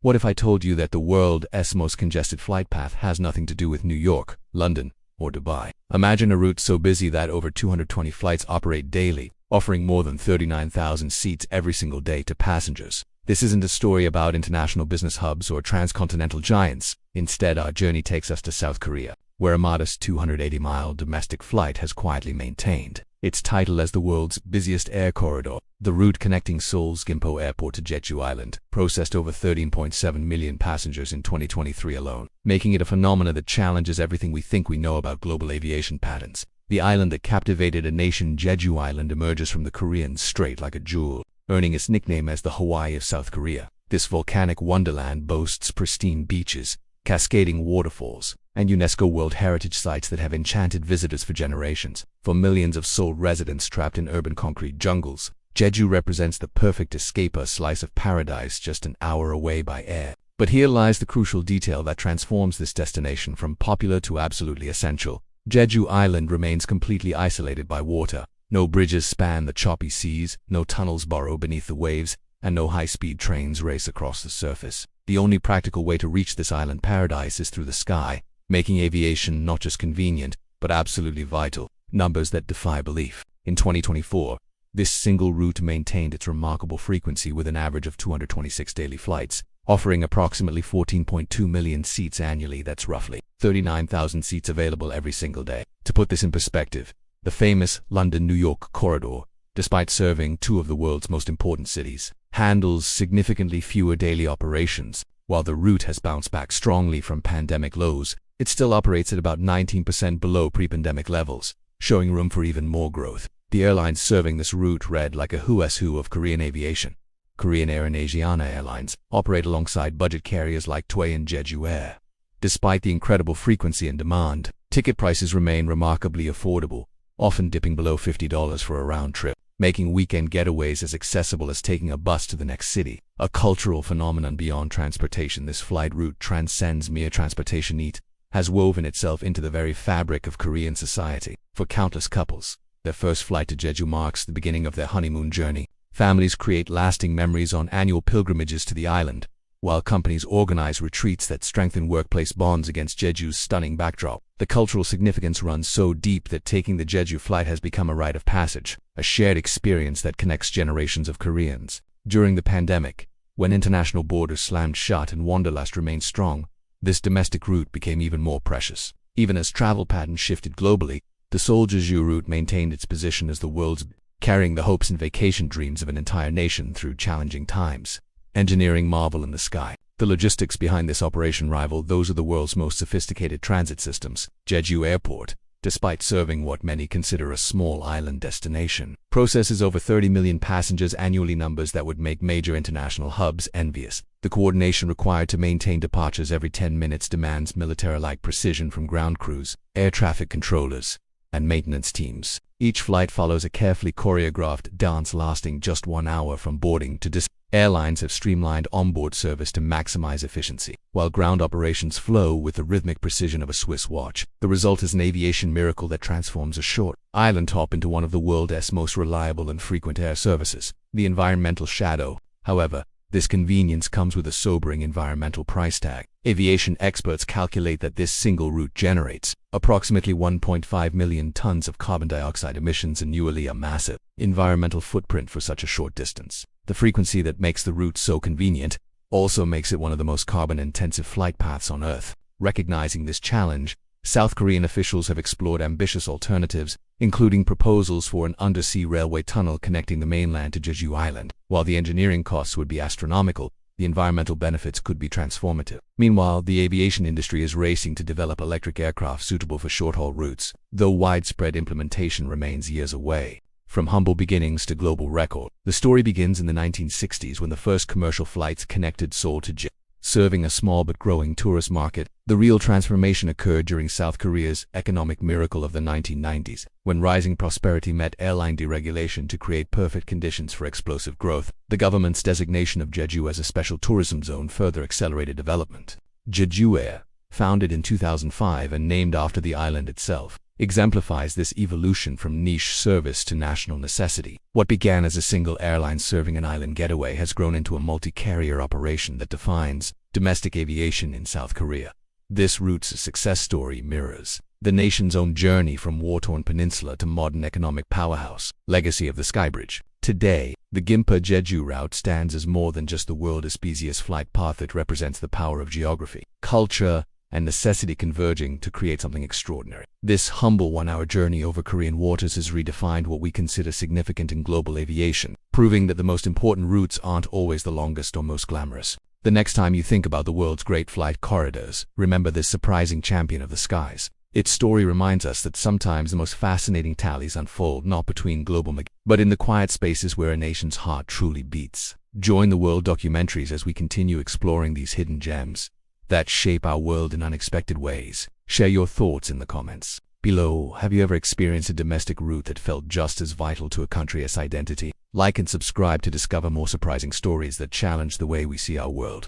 What if I told you that the world's most congested flight path has nothing to do with New York, London, or Dubai? Imagine a route so busy that over 220 flights operate daily, offering more than 39,000 seats every single day to passengers. This isn't a story about international business hubs or transcontinental giants. Instead, our journey takes us to South Korea, where a modest 280-mile domestic flight has quietly maintained its title as the world's busiest air corridor. The route connecting Seoul's Gimpo airport to Jeju Island processed over 13.7 million passengers in 2023 alone, making it a phenomenon that challenges everything we think we know about global aviation patterns. The island that captivated a nation, Jeju Island, emerges from the Korean Strait like a jewel, earning its nickname as the Hawaii of South Korea. This volcanic wonderland boasts pristine beaches, cascading waterfalls, and UNESCO World Heritage Sites that have enchanted visitors for generations. For millions of Seoul residents trapped in urban concrete jungles, Jeju represents the perfect escape, a slice of paradise just an hour away by air. But here lies the crucial detail that transforms this destination from popular to absolutely essential. Jeju Island remains completely isolated by water. No bridges span the choppy seas, no tunnels burrow beneath the waves, and no high-speed trains race across the surface. The only practical way to reach this island paradise is through the sky, making aviation not just convenient, but absolutely vital. Numbers that defy belief. In 2024, this single route maintained its remarkable frequency with an average of 226 daily flights, offering approximately 14.2 million seats annually. That's roughly 39,000 seats available every single day. To put this in perspective, the famous London-New York corridor, despite serving two of the world's most important cities, handles significantly fewer daily operations. While the route has bounced back strongly from pandemic lows, it still operates at about 19% below pre-pandemic levels, showing room for even more growth. The airlines serving this route read like a who's who of Korean aviation. Korean Air and Asiana Airlines operate alongside budget carriers like Tway and Jeju Air. Despite the incredible frequency and demand, ticket prices remain remarkably affordable, often dipping below $50 for a round trip, making weekend getaways as accessible as taking a bus to the next city. A cultural phenomenon beyond transportation, this flight route transcends mere transportation. It has woven itself into the very fabric of Korean society. For countless couples, their first flight to Jeju marks the beginning of their honeymoon journey. Families create lasting memories on annual pilgrimages to the island, while companies organize retreats that strengthen workplace bonds against Jeju's stunning backdrop. The cultural significance runs so deep that taking the Jeju flight has become a rite of passage, a shared experience that connects generations of Koreans. During the pandemic, when international borders slammed shut and wanderlust remained strong, this domestic route became even more precious. Even as travel patterns shifted globally, the Seoul-Jeju route maintained its position as the world's, carrying the hopes and vacation dreams of an entire nation through challenging times. Engineering marvel in the sky. The logistics behind this operation rival those of the world's most sophisticated transit systems. Jeju Airport, despite serving what many consider a small island destination, processes over 30 million passengers annually, numbers that would make major international hubs envious. The coordination required to maintain departures every 10 minutes demands military-like precision from ground crews, air traffic controllers, and maintenance teams. Each flight follows a carefully choreographed dance lasting just 1 hour from boarding to dispatch. Airlines have streamlined onboard service to maximize efficiency, while ground operations flow with the rhythmic precision of a Swiss watch. The result is an aviation miracle that transforms a short island hop into one of the world's most reliable and frequent air services. The environmental shadow, however, this convenience comes with a sobering environmental price tag. Aviation experts calculate that this single route generates approximately 1.5 million tons of carbon dioxide emissions annually, a massive environmental footprint for such a short distance. The frequency that makes the route so convenient also makes it one of the most carbon-intensive flight paths on Earth. Recognizing this challenge, South Korean officials have explored ambitious alternatives, including proposals for an undersea railway tunnel connecting the mainland to Jeju Island. While the engineering costs would be astronomical, the environmental benefits could be transformative. Meanwhile, the aviation industry is racing to develop electric aircraft suitable for short-haul routes, though widespread implementation remains years away. From humble beginnings to global record, the story begins in the 1960s when the first commercial flights connected Seoul to Jeju. Serving a small but growing tourist market, the real transformation occurred during South Korea's economic miracle of the 1990s, when rising prosperity met airline deregulation to create perfect conditions for explosive growth. The government's designation of Jeju as a special tourism zone further accelerated development. Jeju Air, founded in 2005 and named after the island itself, exemplifies this evolution from niche service to national necessity. What began as a single airline serving an island getaway has grown into a multi-carrier operation that defines domestic aviation in South Korea. This route's success story mirrors the nation's own journey from war-torn peninsula to modern economic powerhouse. Legacy of the Skybridge. Today, the Gimpo Jeju route stands as more than just the world's busiest flight path. It represents the power of geography, culture, and necessity converging to create something extraordinary. This humble one-hour journey over Korean waters has redefined what we consider significant in global aviation, proving that the most important routes aren't always the longest or most glamorous. The next time you think about the world's great flight corridors, remember this surprising champion of the skies. Its story reminds us that sometimes the most fascinating tallies unfold not between global but in the quiet spaces where a nation's heart truly beats. Join the World Documentaries as we continue exploring these hidden gems that shape our world in unexpected ways. Share your thoughts in the comments below. Have you ever experienced a domestic route that felt just as vital to a country's identity? Like and subscribe to discover more surprising stories that challenge the way we see our world.